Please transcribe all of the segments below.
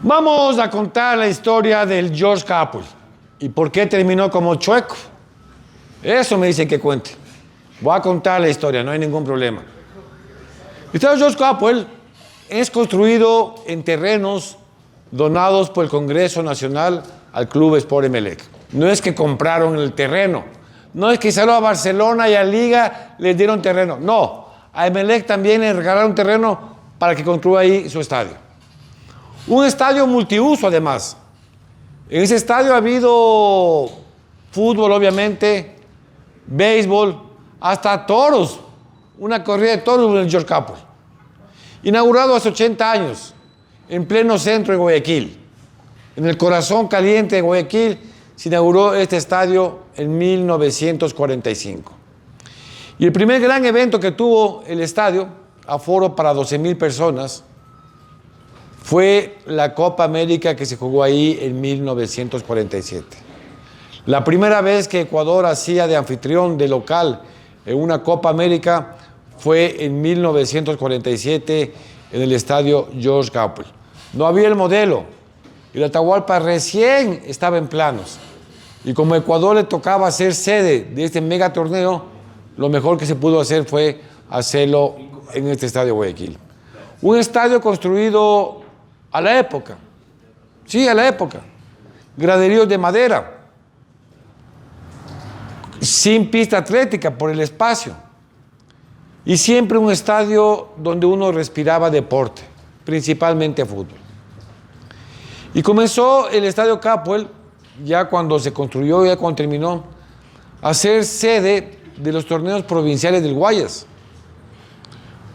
Vamos a contar la historia del George Capwell y por qué terminó como chueco. Eso me dicen que cuente. Voy a contar la historia, no hay ningún problema. El estadio George Capwell es construido en terrenos donados por el Congreso Nacional al Club Sport Emelec. No es que compraron el terreno, no es que salió a Barcelona y a Liga les dieron terreno. No, a Emelec también le regalaron terreno para que construya ahí su estadio. Un estadio multiuso, además. En ese estadio ha habido fútbol, obviamente, béisbol, hasta toros. Una corrida de toros en el George Capwell. Inaugurado hace 80 años, en pleno centro de Guayaquil. En el corazón caliente de Guayaquil se inauguró este estadio en 1945. Y el primer gran evento que tuvo el estadio, aforo para 12,000 personas, fue la Copa América que se jugó ahí en 1947. La primera vez que Ecuador hacía de anfitrión, de local, en una Copa América fue en 1947 en el estadio George Capwell. No había el modelo y la Atahualpa recién estaba en planos. Y como a Ecuador le tocaba ser sede de este mega torneo, lo mejor que se pudo hacer fue hacerlo en este estadio Guayaquil. Un estadio construido a la época, sí, a la época, graderíos de madera, sin pista atlética por el espacio, y siempre un estadio donde uno respiraba deporte, principalmente fútbol. Y comenzó el estadio Capwell, ya cuando se construyó, ya cuando terminó, a ser sede de los torneos provinciales del Guayas.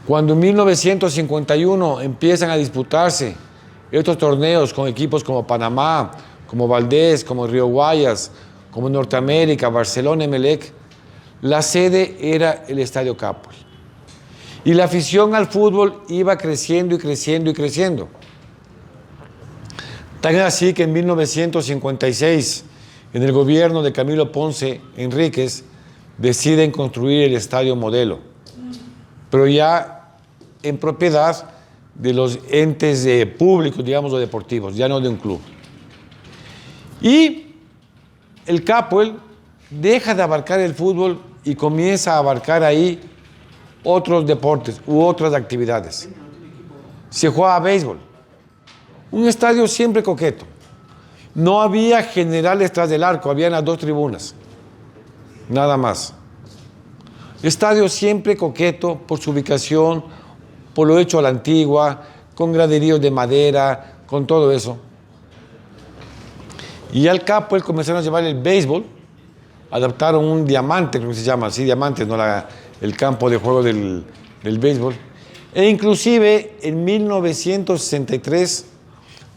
Cuando en 1951 empiezan a disputarse estos torneos con equipos como Panamá, como Valdés, como Río Guayas, como Norteamérica, Barcelona, Emelec, la sede era el estadio Capwell. Y la afición al fútbol iba creciendo y creciendo y creciendo. Tan así que en 1956, en el gobierno de Camilo Ponce Enríquez, deciden construir el estadio modelo, pero ya en propiedad de los entes públicos, digamos, o deportivos, ya no de un club. Y el Capwell deja de abarcar el fútbol y comienza a abarcar ahí otros deportes u otras actividades. Se jugaba béisbol. Un estadio siempre coqueto. No había generales tras del arco, habían las 2 tribunas. Nada más. Estadio siempre coqueto por su ubicación, por lo hecho a la antigua, con graderíos de madera, con todo eso. Y al Capwell comenzaron a llevar el béisbol, adaptaron un diamante, creo que se llama así, diamantes, no el campo de juego del béisbol. E inclusive en 1963,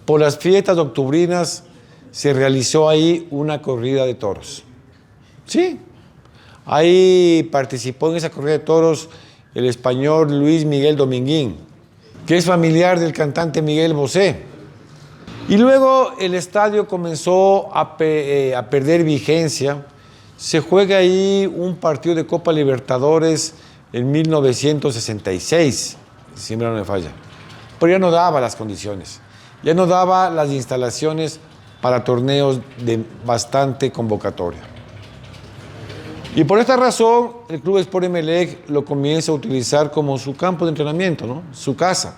por las fiestas octubrinas, se realizó ahí una corrida de toros. Sí, ahí participó en esa corrida de toros el español Luis Miguel Dominguín, que es familiar del cantante Miguel Bosé. Y luego el estadio comenzó a perder vigencia. Se juega ahí un partido de Copa Libertadores en 1966, si no me falla. Pero ya no daba las condiciones, ya no daba las instalaciones para torneos de bastante convocatoria. Y por esta razón, el Club Sport Emelec lo comienza a utilizar como su campo de entrenamiento, ¿no? Su casa.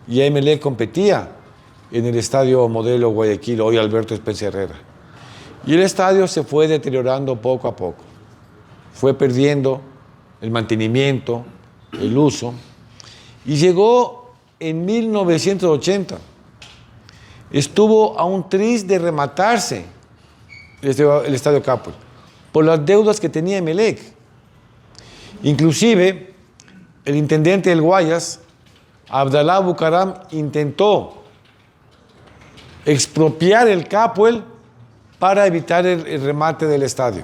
Y Emelec competía en el estadio modelo Guayaquil, hoy Alberto Spencer Herrera. Y el estadio se fue deteriorando poco a poco. Fue perdiendo el mantenimiento, el uso. Y llegó en 1980. Estuvo a un tris de rematarse el estadio Capwell por las deudas que tenía Emelec. Inclusive, el intendente del Guayas, Abdalá Bucaram, intentó expropiar el Capwell para evitar el remate del estadio.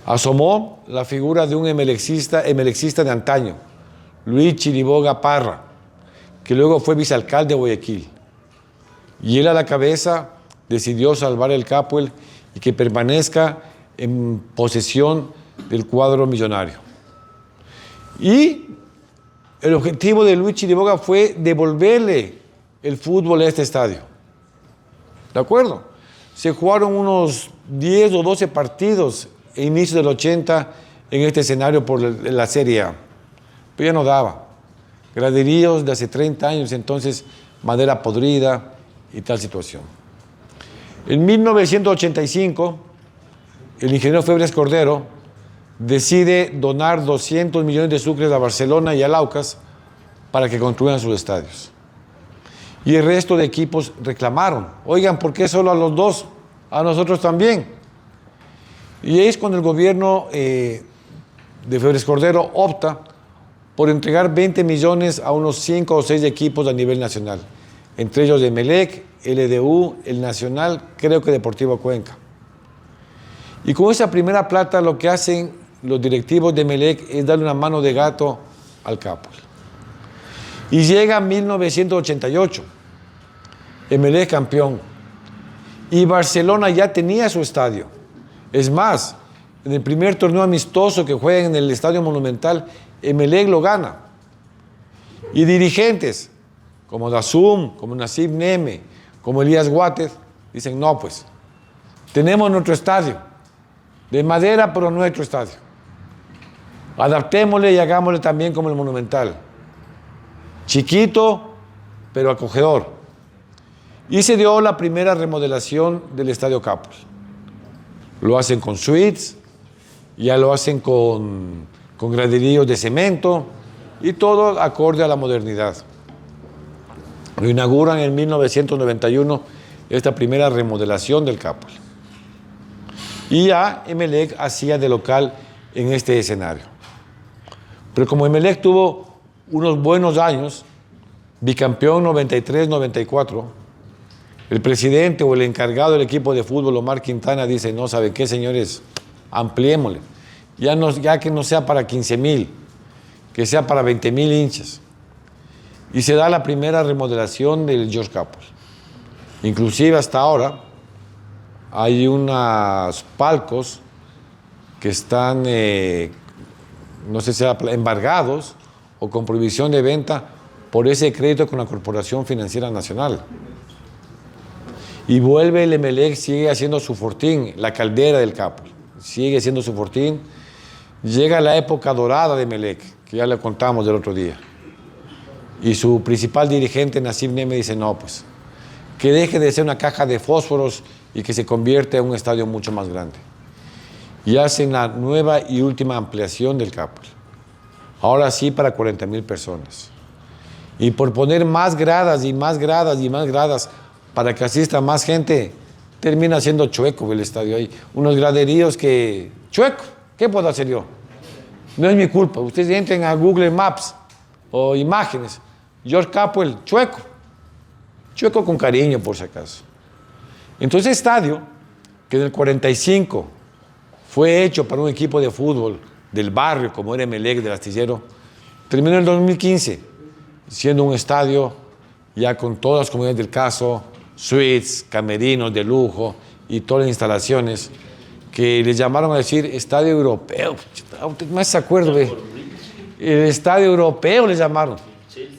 Asomó la figura de un emelecista de antaño, Luis Chiriboga Parra, que luego fue vicealcalde de Guayaquil. Y él a la cabeza decidió salvar el Capwell y que permanezca en posesión del cuadro millonario. Y el objetivo de Luis Chiriboga fue devolverle el fútbol a este estadio. ¿De acuerdo? Se jugaron unos 10 o 12 partidos a inicios del 80 en este escenario por la Serie A. Pero ya no daba. Graderíos de hace 30 años, entonces madera podrida y tal situación. En 1985, el ingeniero Febres Cordero decide donar 200 millones de sucres a Barcelona y al Aucas para que construyan sus estadios. Y el resto de equipos reclamaron, oigan, ¿por qué solo a los dos? A nosotros también. Y es cuando el gobierno de Febres Cordero opta por entregar 20 millones a unos 5 o 6 equipos a nivel nacional, entre ellos Emelec, LDU, el Nacional, creo que Deportivo Cuenca. Y con esa primera plata lo que hacen los directivos de Emelec es darle una mano de gato al Capul. Y llega 1988, Emelec campeón, y Barcelona ya tenía su estadio. Es más, en el primer torneo amistoso que juegan en el Estadio Monumental, Emelec lo gana. Y dirigentes como Dasum, como Nasib Neme, como Elías Guátez, dicen, no, pues, tenemos nuestro estadio, de madera, pero nuestro estadio. Adaptémosle y hagámosle también como el Monumental. Chiquito, pero acogedor. Y se dio la primera remodelación del Estadio Capul. Lo hacen con suites, ya lo hacen con graderíos de cemento y todo acorde a la modernidad. Lo inauguran en 1991 esta primera remodelación del Capul. Y ya Emelec hacía de local en este escenario. Pero como Emelec tuvo unos buenos años, bicampeón 93-94, el presidente o el encargado del equipo de fútbol, Omar Quintana, dice, no, ¿saben qué, señores? Ampliémosle. Ya que no sea para 15,000, que sea para 20,000 hinchas. Y se da la primera remodelación del George Capul. Inclusive hasta ahora hay unos palcos que están, no sé si sea embargados o con prohibición de venta por ese crédito con la Corporación Financiera Nacional. Y vuelve el Emelec, sigue haciendo su fortín, la caldera del Capul, sigue siendo su fortín. Llega la época dorada de Emelec, que ya le contamos del otro día. Y su principal dirigente, Nasib Neme, dice, no, pues, que deje de ser una caja de fósforos y que se convierta en un estadio mucho más grande. Y hacen la nueva y última ampliación del Capul. Ahora sí para 40,000 personas. Y por poner más gradas y más gradas y más gradas para que asista más gente, termina siendo chueco el estadio ahí. Unos graderíos que... Chueco, ¿qué puedo hacer yo? No es mi culpa. Ustedes entren a Google Maps o imágenes. George Capul, chueco. Chueco con cariño, por si acaso. Entonces, estadio, que en el 45 fue hecho para un equipo de fútbol del barrio, como era Emelec, del Astillero, terminó en el 2015, siendo un estadio ya con todas las comunidades del caso, suites, camerinos de lujo y todas las instalaciones que les llamaron a decir estadio europeo. ¿Usted más se acuerda? El estadio europeo les llamaron.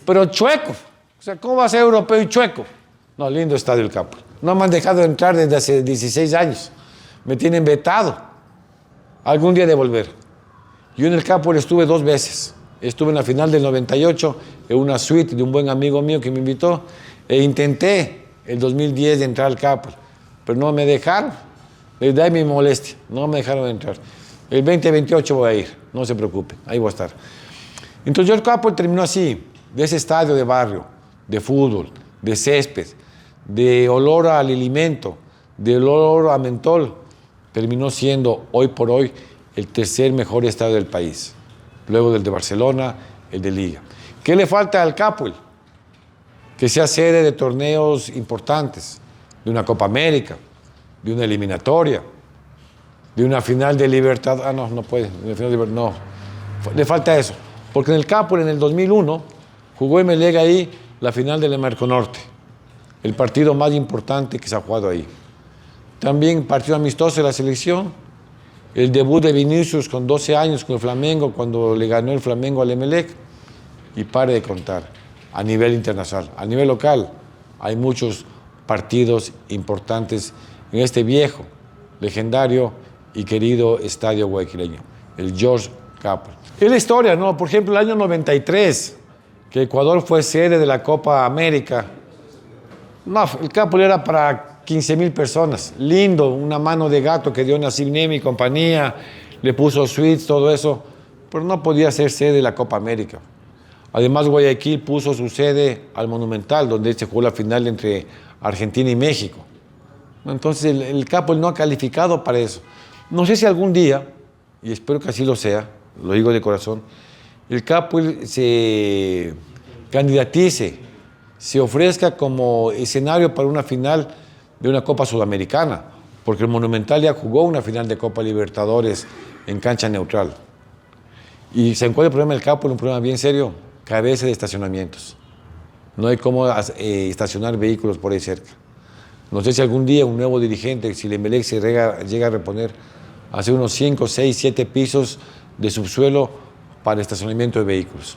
Pero chueco. O sea, ¿cómo va a ser europeo y chueco? No, lindo estadio el Capul. No me han dejado entrar desde hace 16 años. Me tienen vetado. Algún día de volver. Yo en el Capul estuve 2 veces. Estuve en la final del 98 en una suite de un buen amigo mío que me invitó e intenté el 2010 de entrar al Capul, pero no me dejaron. Desde ahí mi molestia, no me dejaron entrar. El 2028 voy a ir, no se preocupe, ahí voy a estar. Entonces el Capul terminó así, de ese estadio de barrio, de fútbol, de césped, de olor al alimento, de olor a mentol, terminó siendo hoy por hoy el tercer mejor estadio del país, luego del de Barcelona, el de Liga. ¿Qué le falta al Capul? Que sea sede de torneos importantes, de una Copa América, de una eliminatoria, de una final de Libertad. Ah, no puede, no. Le falta eso. Porque en el Capul, en el 2001, jugó Emelec ahí la final del Merconorte, el partido más importante que se ha jugado ahí. También partido amistoso de la selección, el debut de Vinicius con 12 años con el Flamengo, cuando le ganó el Flamengo al Emelec, y pare de contar. A nivel internacional, a nivel local, hay muchos partidos importantes en este viejo, legendario y querido estadio guayaquileño, el George Capwell. Es la historia, ¿no? Por ejemplo, el año 93, que Ecuador fue sede de la Copa América. No, el Capwell era para 15,000 personas. Lindo, una mano de gato que dio Nassim Nemi y compañía, le puso suites, todo eso, pero no podía ser sede de la Copa América. Además, Guayaquil puso su sede al Monumental, donde se jugó la final entre Argentina y México. Entonces, el Capwell no ha calificado para eso. No sé si algún día, y espero que así lo sea, lo digo de corazón, el Capwell se candidatice, se ofrezca como escenario para una final de una Copa Sudamericana, porque el Monumental ya jugó una final de Copa Libertadores en cancha neutral. Y se encuentra el problema del Capwell, un problema bien serio, carece de estacionamientos. No hay cómo estacionar vehículos por ahí cerca. No sé si algún día un nuevo dirigente, si el Emelec se llega a reponer, hacer unos 5, 6, 7 pisos de subsuelo para estacionamiento de vehículos.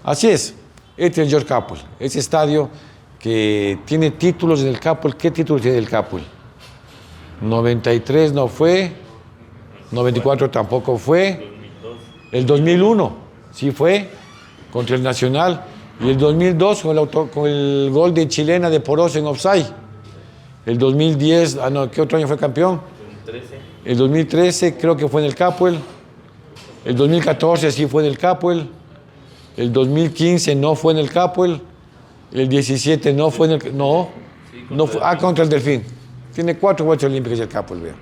Así es, este es el George Capwell, ese estadio que tiene títulos del Capwell. ¿Qué títulos tiene el Capwell? 93 no fue, 94 tampoco fue, el 2001 sí fue, contra el Nacional, y el 2002 con el gol de chilena de Poroso en offside. El 2010, ¿qué otro año fue campeón? El 2013 creo que fue en el Capwell. El 2014 sí fue en el Capwell. El 2015 no fue en el Capwell. El 17 no fue en el... No fue, contra el Delfín. Tiene 4 vueltas olímpicas el Capwell, vean.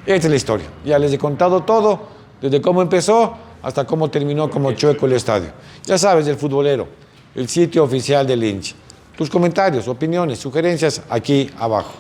Esta es la historia. Ya les he contado todo, desde cómo empezó hasta cómo terminó como chueco el estadio. Ya sabes, del futbolero, el sitio oficial del hincha. Tus comentarios, opiniones, sugerencias aquí abajo.